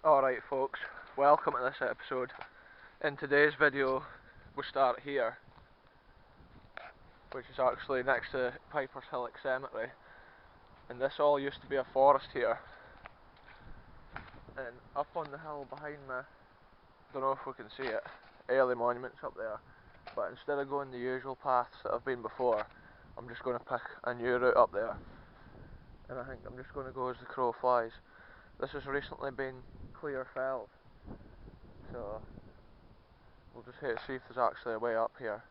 Alright folks, welcome to this episode. In today's video we start here, which is actually next to Piper's Hillock Cemetery, and this all used to be a forest here. And up on the hill behind me, don't know if we can see it, early monuments up there, but instead of going the usual paths that I've been before, I'm just going to pick a new route up there, and I think I'm just going to go as the crow flies. This has recently been clear felled, so we'll just hit see if there's actually a way up here,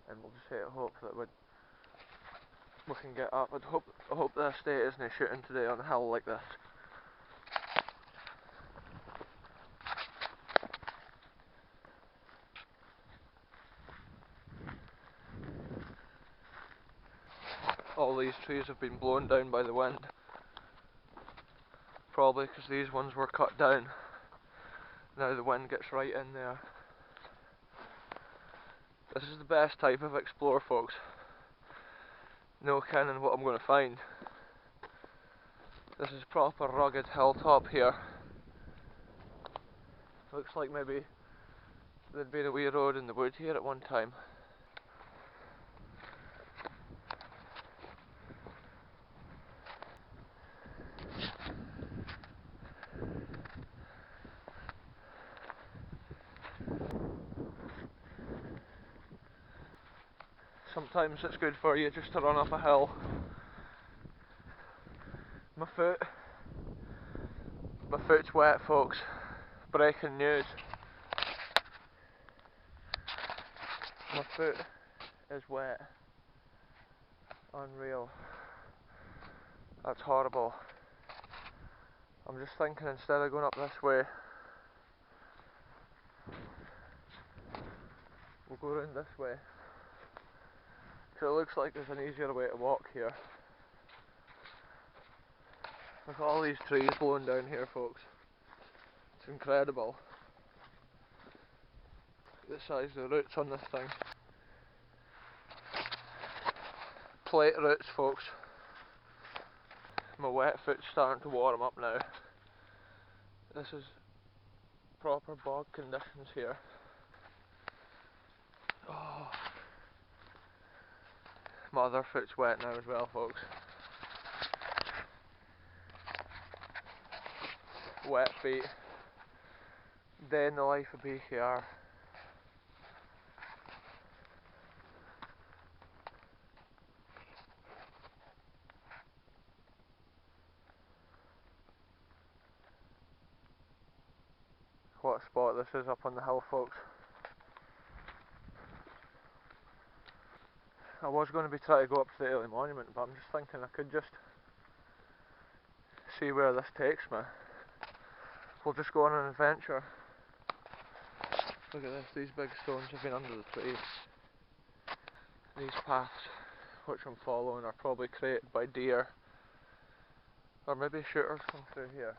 and we'll just hit hope that we can get up. I hope the estate isn't shooting today on a hill like this. All these trees have been blown down by the wind, probably because these ones were cut down. Now the wind gets right in there. This is the best type of explore, folks. No kenning what I'm going to find. This is proper rugged hilltop here. Looks like maybe there'd been a wee road in the wood here at one time. Sometimes it's good for you just to run up a hill. My foot's wet, folks. Breaking news. My foot is wet. Unreal. That's horrible. I'm just thinking instead of going up this way, we'll go around this way. So it looks like there's an easier way to walk here. Look at all these trees blowing down here, folks. It's incredible. The size of the roots on this thing. Plate roots, folks. My wet foot's starting to warm up now. This is proper bog conditions here. Oh. My other foot's wet now as well, folks. Wet feet. Day in the life of BKR. What a spot this is up on the hill, folks. I was going to be trying to go up to the early monument, but I'm just thinking I could just see where this takes me. We'll just go on an adventure. Look at this, these big stones have been under the trees. These paths which I'm following are probably created by deer, or maybe shooters come through here.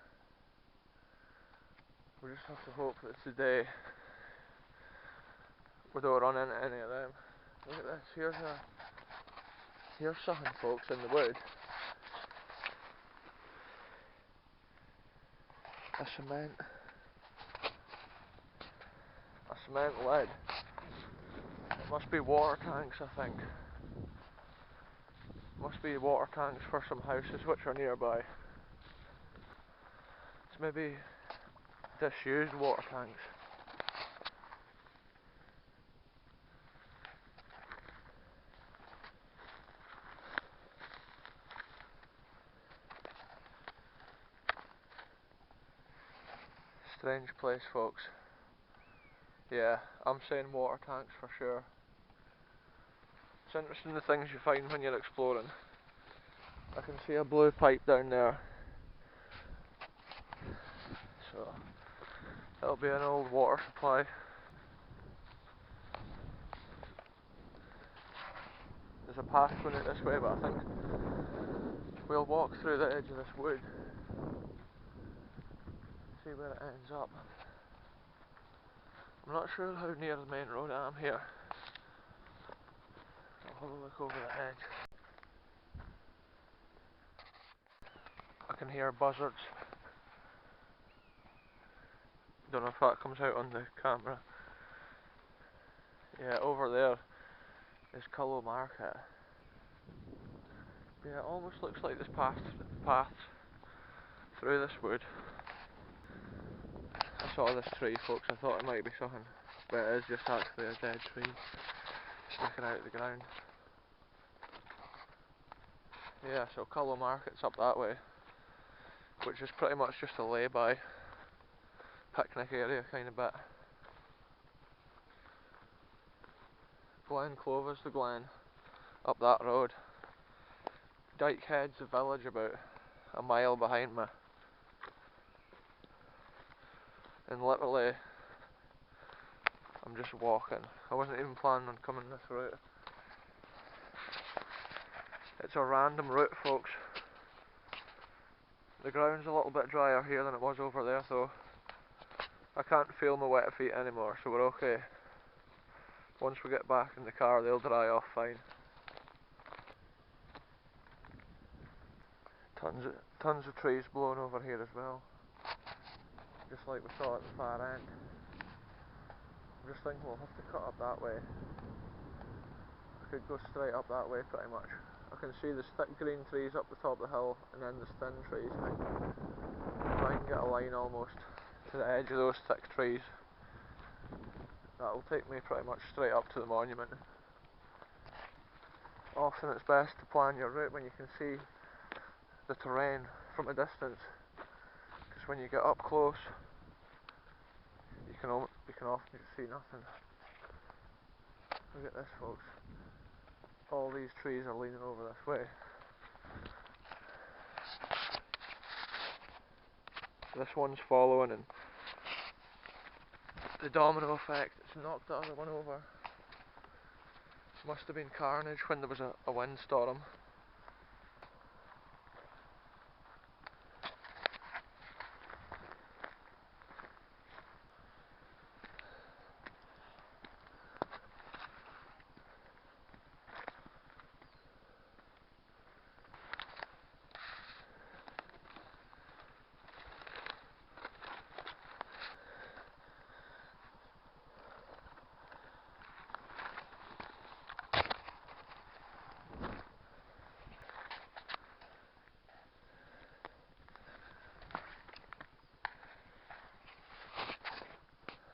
We just have to hope that today we don't run into any of them. Look at this, here's something, folks, in the wood. A cement lid. It must be water tanks, I think. Must be water tanks for some houses which are nearby. It's maybe disused water tanks. Strange place, folks. Yeah, I'm saying water tanks for sure. It's interesting the things you find when you're exploring. I can see a blue pipe down there. So, that'll be an old water supply. There's a path going out this way, but I think we'll walk through the edge of this wood. See where it ends up. I'm not sure how near the main road I am here. I'll have a look over the edge. I can hear buzzards. Don't know if that comes out on the camera. Yeah, over there is Hillock Market. Yeah, it almost looks like this path through this wood. I saw this tree, folks. I thought it might be something, but it is just actually a dead tree sticking out of the ground. Yeah, so Hillock Market's up that way, which is pretty much just a lay-by picnic area kind of bit. Glen Clover's the Glen up that road. Dykehead's the village about a mile behind me. And literally, I'm just walking. I wasn't even planning on coming this route. It's a random route, folks. The ground's a little bit drier here than it was over there, though. I can't feel my wet feet anymore, so we're okay. Once we get back in the car, they'll dry off fine. Tons of trees blowing over here as well, just like we saw at the far end. I'm just thinking we'll have to cut up that way. I could go straight up that way pretty much. I can see the thick green trees up the top of the hill, and then the thin trees. If I can get a line almost to the edge of those thick trees, that'll take me pretty much straight up to the monument. Often it's best to plan your route when you can see the terrain from a distance, because when you get up close, you can often just see nothing. Look at this, folks. All these trees are leaning over this way. This one's following, and the domino effect, it's knocked the other one over. Must have been carnage when there was a windstorm.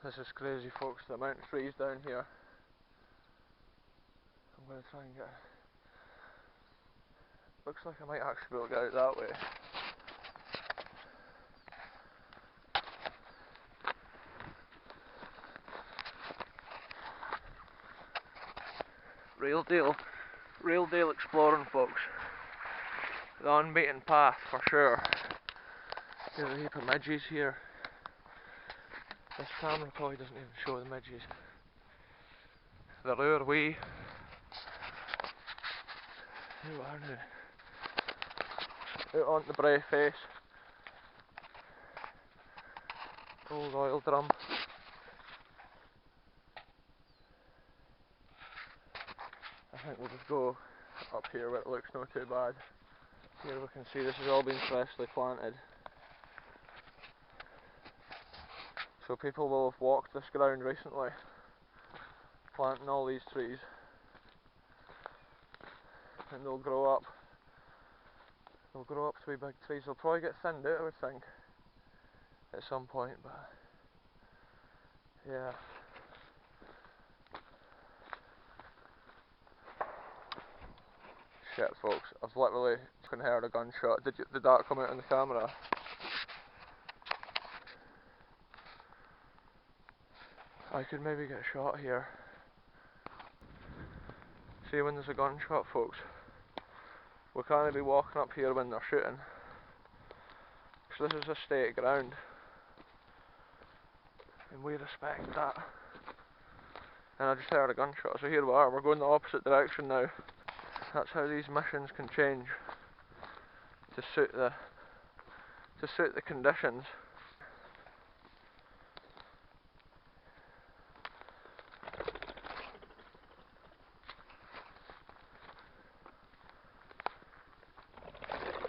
This is crazy, folks, the amount of trees down here. I'm going to try and get... Looks like I might actually be able to get out that way. Real deal exploring, folks. The unbeaten path for sure. There's a heap of midges here. This camera probably doesn't even show the midges. They're there wee. Who are they? Out on the brae face. Old oil drum. I think we'll just go up here where it looks not too bad. Here we can see this has all been freshly planted. So people will have walked this ground recently, planting all these trees, and they'll grow up. They'll grow up to be big trees. They'll probably get thinned out, I would think, at some point, but yeah. Shit, folks, I've literally heard a gunshot. Did that come out on the camera? I could maybe get shot here. See, when there's a gunshot, folks, we can't be walking up here when they're shooting, because this is a state ground, and we respect that. And I just heard a gunshot, so here we are, we're going the opposite direction now. That's how these missions can change to suit the conditions.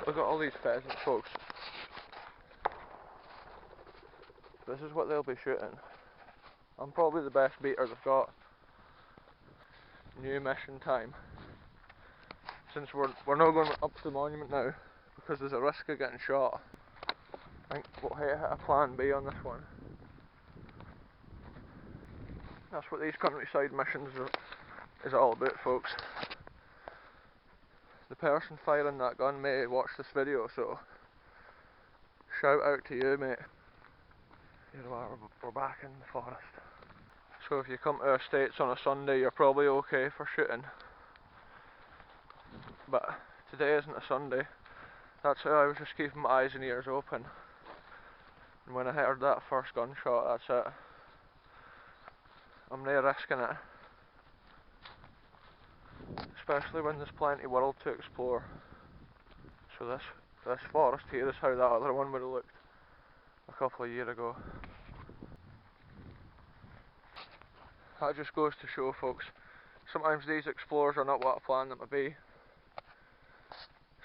Look at all these pheasants, folks. This is what they'll be shooting. I'm probably the best beater they've got. New mission time. Since we're not going up to the monument now because there's a risk of getting shot. I think we'll hit a plan B on this one. That's what these countryside missions is all about, folks. The person firing that gun may watch this video, so shout out to you, mate. Here we are, we're back in the forest. So if you come to our States on a Sunday, you're probably okay for shooting. But today isn't a Sunday. That's how I was just keeping my eyes and ears open. And when I heard that first gunshot, that's it. I'm not risking it. Especially when there's plenty world to explore. So this forest here is how that other one would have looked a couple of years ago. That just goes to show, folks, sometimes these explores are not what I planned them to be.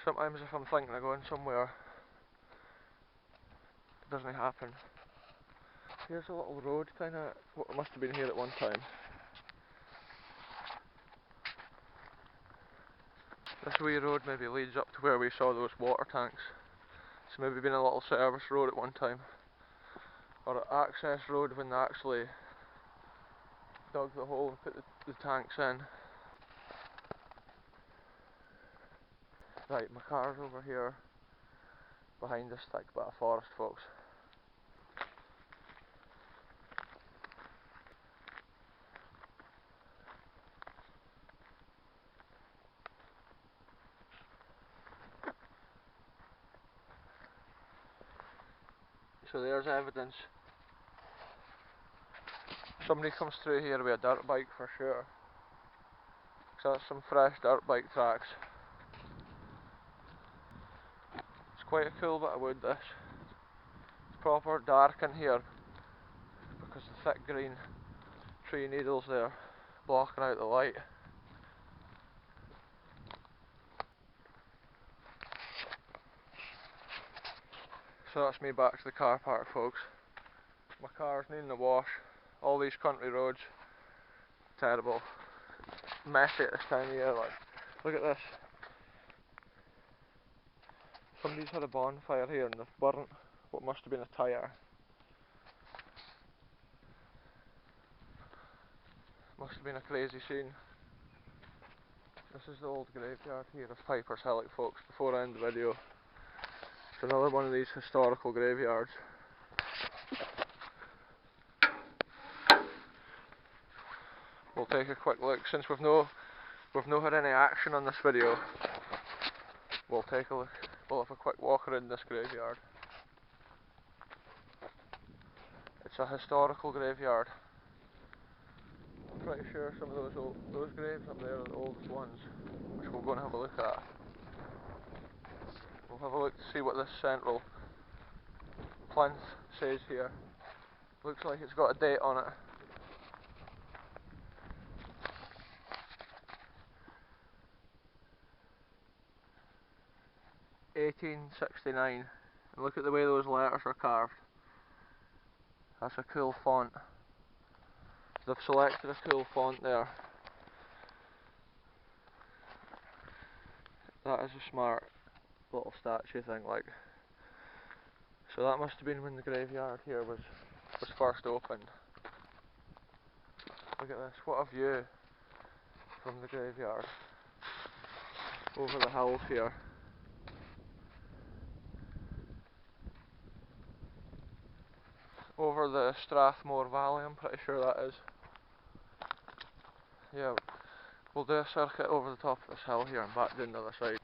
Sometimes if I'm thinking of going somewhere, it doesn't happen. Here's a little road, kinda, what must have been here at one time. This wee road maybe leads up to where we saw those water tanks. It's maybe been a little service road at one time. Or an access road when they actually dug the hole and put the tanks in. Right, my car's over here behind this thick bit of forest, folks. So there's evidence. Somebody comes through here with a dirt bike for sure. So that's some fresh dirt bike tracks. It's quite a cool bit of wood, this. It's proper dark in here because the thick green tree needles there blocking out the light. So that's me back to the car park, folks. My car's needing a wash. All these country roads, terrible. Messy at this time of year, like. Look at this. Somebody's had a bonfire here and they've burnt what must have been a tyre. Must have been a crazy scene. This is the old graveyard here of Piper's Hillock, folks, before I end the video. It's another one of these historical graveyards. We'll take a quick look. Since we've no had any action on this video, we'll take a look. We'll have a quick walk around this graveyard. It's a historical graveyard. I'm pretty sure some of those graves up there are the oldest ones, which we're going to have a look at. We'll have a look to see what this central plinth says here. Looks like it's got a date on it. "1869", and look at the way those letters are carved. That's a cool font. They've selected a cool font there. That is a smart little statue thing, like. So that must have been when the graveyard here was first opened. Look at this, what a view from the graveyard over the hills here. Over the Strathmore Valley, I'm pretty sure that is. Yeah, we'll do a circuit over the top of this hill here and back down the other side.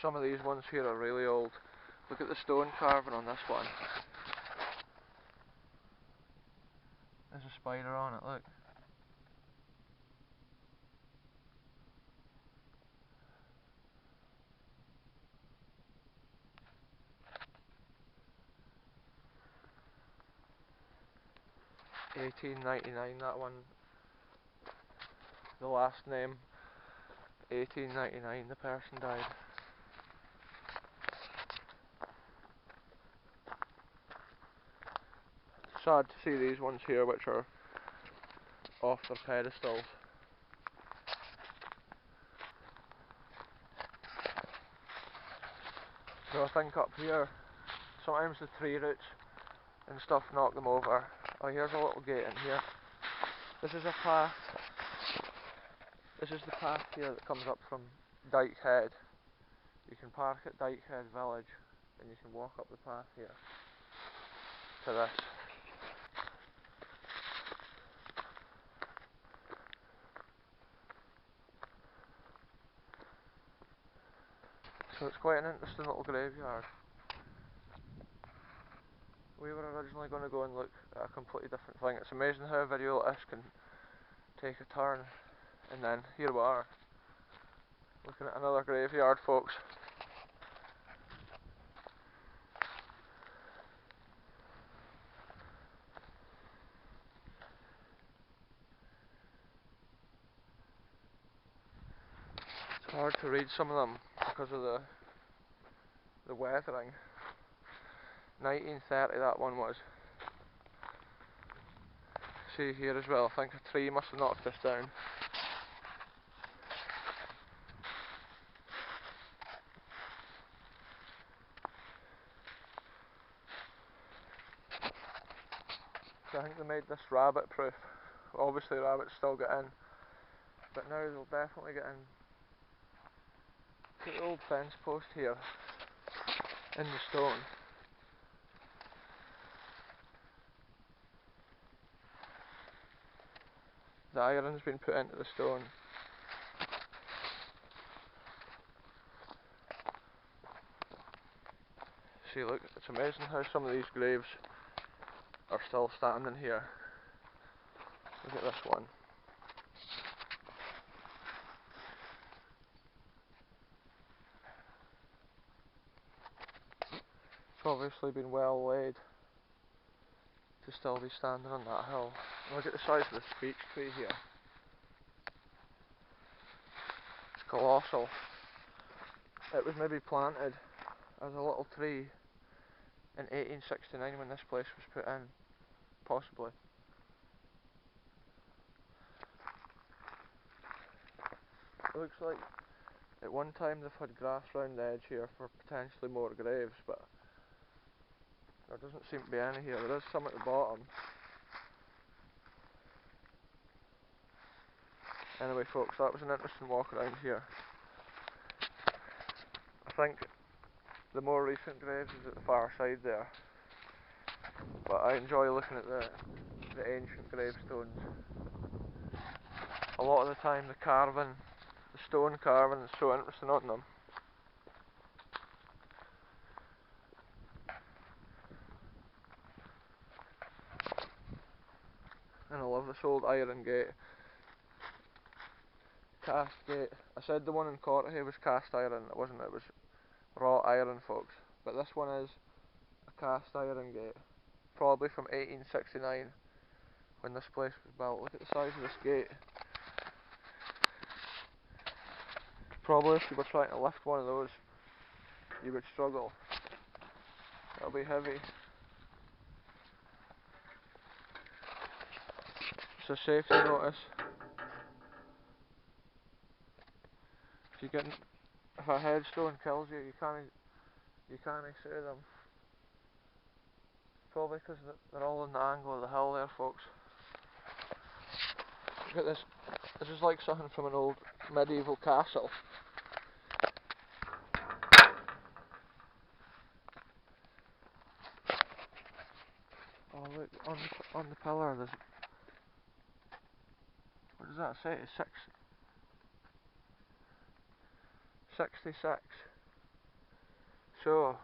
Some of these ones here are really old. Look at the stone carving on this one. There's a spider on it, look. "1899", that one. The last name 1899 the person died. Sad to see these ones here which are off their pedestals. So I think up here, sometimes the tree roots and stuff knock them over. Oh, here's a little gate in here. This is a path. This is the path here that comes up from Dyke Head. You can park at Dyke Head Village and you can walk up the path here to this. So it's quite an interesting little graveyard. We were originally going to go and look at a completely different thing. It's amazing how a video like this can take a turn, and then here we are, looking at another graveyard, folks. It's hard to read some of them because of the weathering. 1930 that one was. See here as well, I think a tree must have knocked this down. So I think they made this rabbit proof. Obviously rabbits still get in, but now they'll definitely get in. See the old fence post here in the stone. The iron's been put into the stone. See, look, it's amazing how some of these graves are still standing here. Look at this one. It's obviously been well laid to still be standing on that hill. And look at the size of this beech tree here. It's colossal. It was maybe planted as a little tree in 1869 when this place was put in, possibly. It looks like at one time they've had grass round the edge here for potentially more graves, but there doesn't seem to be any here. There is some at the bottom. Anyway folks, that was an interesting walk around here. I think the more recent graves is at the far side there, but I enjoy looking at the ancient gravestones. A lot of the time the carving, the stone carving is so interesting on them. And I love this old iron gate. Cast gate. I said the one in Cortahay was cast iron. It wasn't, it was raw iron, folks. But this one is a cast iron gate. Probably from 1869 when this place was built. Look at the size of this gate. Probably if you were trying to lift one of those, you would struggle. It'll be heavy. It's a safety notice. If a headstone kills you, you can't sue them. Probably because they're all in the angle of the hill there, folks. Look at this. This is like something from an old medieval castle. Oh look, on the pillar there's... What does that say? 66. So,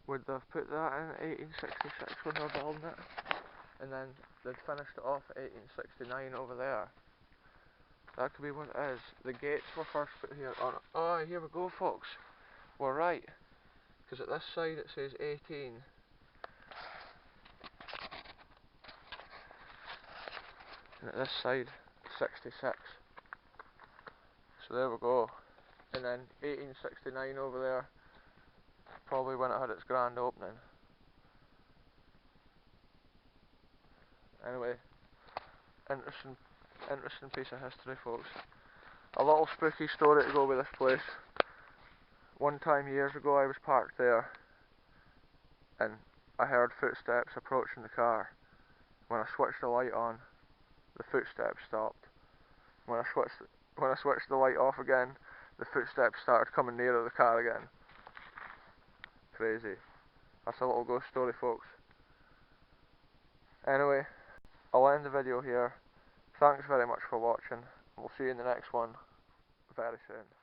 would they have put that in 1866 when they were building it? And then they'd finished it off at 1869 over there. That could be what it is. The gates were first put here on... Oh, here we go folks. We're right. Because at this side it says 18. And at this side, 66. So there we go. And then 1869 over there, probably when it had its grand opening. Anyway, interesting piece of history, folks. A little spooky story to go with this place. One time years ago I was parked there and I heard footsteps approaching the car. When I switched the light on, the footsteps stopped. When I switched the light off again, the footsteps started coming nearer the car again. Crazy. That's a little ghost story, folks. Anyway, I'll end the video here. Thanks very much for watching. We'll see you in the next one very soon.